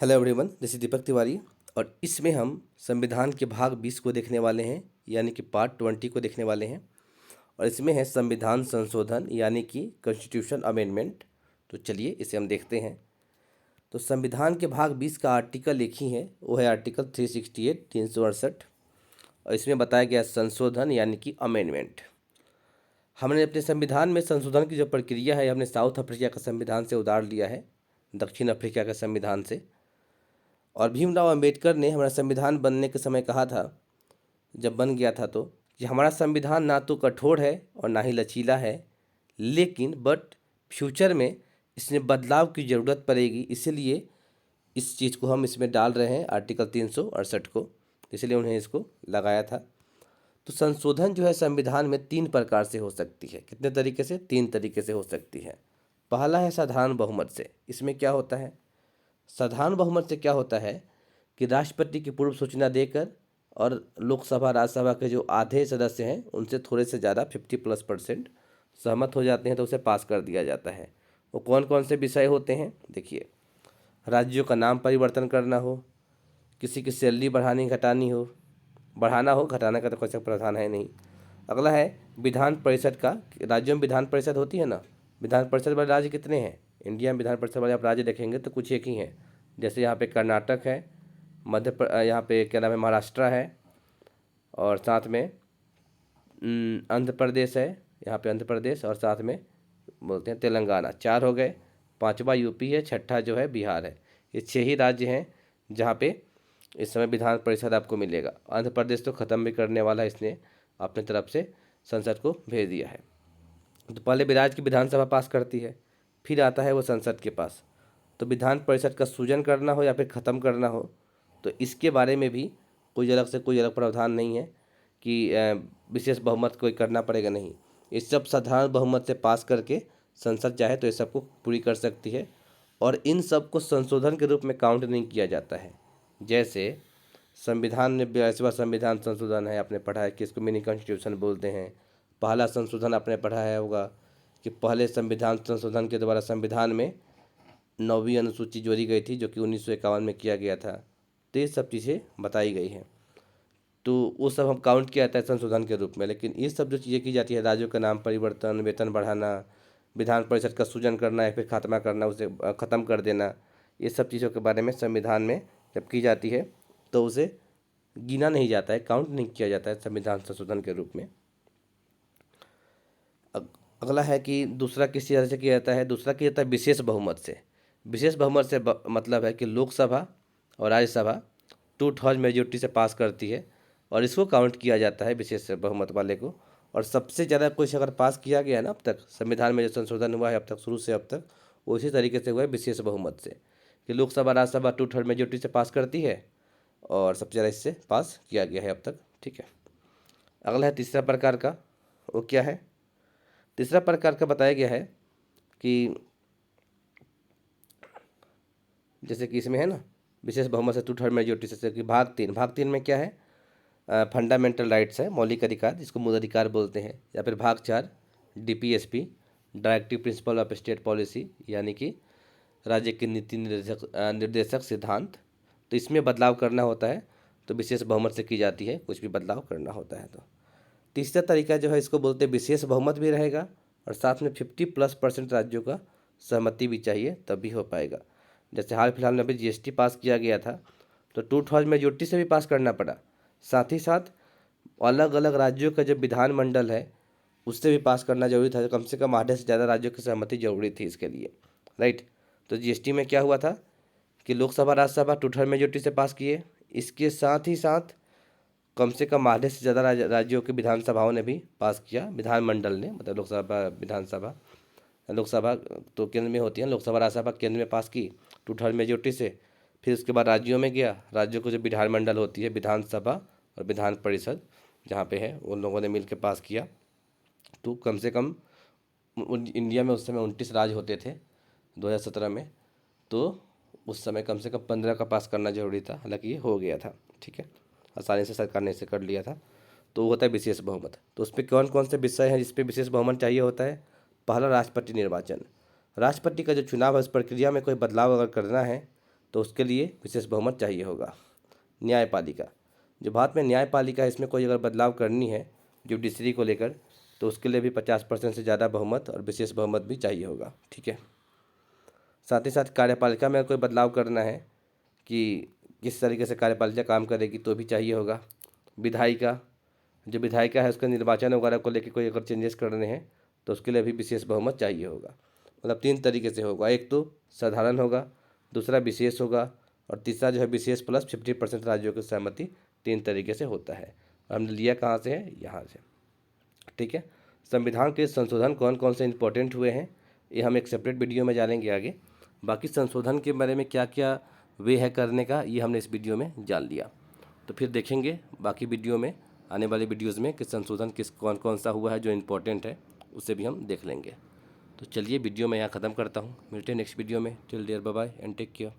Hello everyone, this is Deepak Tiwari. और इसमें हम संविधान के भाग 20 को देखने वाले हैं, यानी कि पार्ट 20 को देखने वाले हैं। और इसमें है संविधान संशोधन, यानी कि कॉन्स्टिट्यूशन अमेंडमेंट। तो चलिए इसे हम देखते हैं। तो संविधान के भाग 20 का आर्टिकल एक ही है, वो है आर्टिकल 368 368। और इसमें बताया गया संशोधन यानी कि अमेंडमेंट। हमने अपने संविधान में संशोधन की जो प्रक्रिया है, हमने साउथ अफ्रीका के संविधान से उधार लिया है, दक्षिण अफ्रीका के संविधान से। और भीमराव अंबेडकर ने हमारा संविधान बनने के समय कहा था, जब बन गया था, तो कि हमारा संविधान ना तो कठोर है और ना ही लचीला है, लेकिन बट फ्यूचर में इसमें बदलाव की ज़रूरत पड़ेगी, इसीलिए इस चीज़ को हम इसमें डाल रहे हैं, आर्टिकल 368 को। इसलिए उन्हें इसको लगाया था। तो संशोधन जो है संविधान में 3 प्रकार से हो सकती है। कितने तरीके से? 3 तरीके से हो सकती है। पहला है साधारण बहुमत से। इसमें क्या होता है? साधारण बहुमत से क्या होता है कि राष्ट्रपति की पूर्व सूचना देकर और लोकसभा राज्यसभा के जो आधे सदस्य हैं उनसे थोड़े से ज़्यादा 50+% सहमत हो जाते हैं तो उसे पास कर दिया जाता है। वो कौन कौन से विषय होते हैं? देखिए, राज्यों का नाम परिवर्तन करना हो, किसी की सैलरी बढ़ानी घटानी हो, बढ़ाना हो, घटाने का तो कोई सा प्रावधान है नहीं। अगला है विधान परिषद का। राज्यों में विधान परिषद होती है ना। विधान परिषद वाले राज्य कितने हैं? इंडिया में विधान परिषद वाले आप राज्य देखेंगे तो कुछ एक ही हैं। जैसे यहाँ पे कर्नाटक है, यहाँ पे क्या नाम है, महाराष्ट्र है, और साथ में आंध्र प्रदेश है, यहाँ पे आंध्र प्रदेश, और साथ में बोलते हैं तेलंगाना। 4 हो गए। 5वां यूपी है, 6ठा जो है बिहार है। ये 6 ही राज्य हैं जहाँ पे इस समय विधान परिषद आपको मिलेगा। आंध्र प्रदेश तो ख़त्म भी करने वाला है, इसने अपने तरफ से संसद को भेज दिया है। तो पहले राज्य की विधानसभा पास करती है, फिर आता है वो संसद के पास। तो विधान परिषद का सृजन करना हो या फिर ख़त्म करना हो, तो इसके बारे में भी कोई अलग प्रावधान नहीं है कि विशेष बहुमत कोई करना पड़ेगा, नहीं। ये सब साधारण बहुमत से पास करके संसद चाहे तो ये सबको पूरी कर सकती है। और इन सब को संशोधन के रूप में काउंट नहीं किया जाता है। जैसे संविधान में 42वां संविधान संशोधन है, आपने पढ़ा है कि इसको मिनी कॉन्स्टिट्यूशन बोलते हैं। पहला संशोधन आपने पढ़ा है होगा कि पहले संविधान संशोधन के द्वारा संविधान में 9वीं अनुसूची जोड़ी गई थी, जो कि 1951 में किया गया था। तो ये सब चीज़ें बताई गई हैं, तो वो सब हम काउंट किया जाता है संशोधन के रूप में। लेकिन ये सब जो चीज़ें की जाती है, राज्यों का नाम परिवर्तन, वेतन बढ़ाना, विधान परिषद का सृजन करना या फिर खात्मा करना, उसे ख़त्म कर देना, ये सब चीज़ों के बारे में संविधान में जब की जाती है तो उसे गिना नहीं जाता है, काउंट नहीं किया जाता है संविधान संशोधन के रूप में। अगला है कि दूसरा किस तरह से किया जाता है? दूसरा किया जाता है विशेष बहुमत से। विशेष बहुमत से मतलब है कि लोकसभा और राज्यसभा 2/3 मेजोरिटी से पास करती है, और इसको काउंट किया जाता है विशेष बहुमत वाले को। और सबसे ज़्यादा कुछ अगर पास किया गया है ना अब तक संविधान में जो संशोधन हुआ है अब तक, शुरू से अब तक, वो इसी तरीके से हुआ है विशेष बहुमत से, कि लोकसभा राज्यसभा 2/3 मेजोरिटी से पास करती है, और सबसे ज़्यादा इससे पास किया गया है अब तक। ठीक है। अगला है तीसरा प्रकार का। वो क्या है? तीसरा प्रकार का बताया गया है कि जैसे कि इसमें है ना विशेष बहुमत से 2/3 मेजोरिटी से, कि भाग 3 में क्या है? फंडामेंटल राइट्स है, मौलिक अधिकार, जिसको मूल अधिकार बोलते हैं। या फिर भाग 4 DPSP, directive principle of state policy, यानी कि राज्य के नीति निर्देशक सिद्धांत। तो इसमें बदलाव करना होता है तो विशेष बहुमत से की जाती है, कुछ भी बदलाव करना होता है तो। तीसरा तरीका जो है इसको बोलते हैं विशेष बहुमत भी रहेगा, और साथ में 50+% राज्यों का सहमति भी चाहिए, तब भी हो पाएगा। जैसे हाल फिलहाल में अभी GST पास किया गया था, तो 2/3 मेजोरिटी से भी पास करना पड़ा। साथ ही साथ अलग अलग राज्यों का जो विधानमंडल है उससे भी पास करना जरूरी था, कम से कम आधे से ज़्यादा राज्यों की सहमति जरूरी थी इसके लिए, राइट। तो GST में क्या हुआ था कि लोकसभा राज्यसभा 2/3 मेजोरिटी से पास किए। इसके साथ ही साथ कम से कम आधे से ज़्यादा राज्यों की विधानसभाओं ने भी पास किया, विधानमंडल ने, मतलब लोकसभा विधानसभा, लोकसभा तो केंद्र में होती है, लोकसभा राज्यसभा केंद्र में पास की 2/3 मेजोरिटी से। फिर उसके बाद राज्यों में गया, राज्यों को जो विधानमंडल होती है, विधानसभा और विधान परिषद जहाँ पे है, उन लोगों ने मिल के पास किया। तो कम से कम इंडिया में उस समय 29 राज्य होते थे 2017 में, तो उस समय कम से कम 15 का पास करना जरूरी था, हालांकि ये हो गया था। ठीक है, आसानी से सरकार ने इसे कर लिया था। तो वो होता है विशेष बहुमत। तो उस पर कौन कौन से विषय हैं जिस पे विशेष बहुमत चाहिए होता है? पहला, राष्ट्रपति निर्वाचन। राष्ट्रपति का जो चुनाव है उस प्रक्रिया में कोई बदलाव अगर करना है तो उसके लिए विशेष बहुमत चाहिए होगा। न्यायपालिका, जो भारत में न्यायपालिका है, इसमें कोई अगर बदलाव करनी है जुडिशरी को लेकर, तो उसके लिए भी 50% से ज़्यादा बहुमत और विशेष बहुमत भी चाहिए होगा। ठीक है। साथ ही साथ कार्यपालिका में कोई बदलाव करना है कि किस तरीके से कार्यपालिका काम करेगी, तो भी चाहिए होगा। विधायिका, जो विधायिका है उसका निर्वाचन वगैरह को लेकर कोई अगर चेंजेस करने हैं तो उसके लिए भी विशेष बहुमत चाहिए होगा। मतलब 3 तरीके से होगा, एक तो साधारण होगा, दूसरा विशेष होगा, और तीसरा जो है विशेष प्लस 50% राज्यों की सहमति, 3 तरीके से होता है। और हमने लिया कहाँ से है, यहाँ से। ठीक है। संविधान के संशोधन कौन कौन से इंपॉर्टेंट हुए हैं, ये हम एक सेपरेट वीडियो में जानेंगे आगे। बाकी संशोधन के बारे में क्या क्या वे है करने का, ये हमने इस वीडियो में जान लिया। तो फिर देखेंगे बाकी वीडियो में, आने वाले वीडियोज़ में, कि संशोधन किस कौन कौन सा हुआ है जो इम्पोर्टेंट है, उसे भी हम देख लेंगे। तो चलिए वीडियो मैं यहाँ ख़त्म करता हूँ, मिलते हैं नेक्स्ट वीडियो में। Till there bye bye and take care.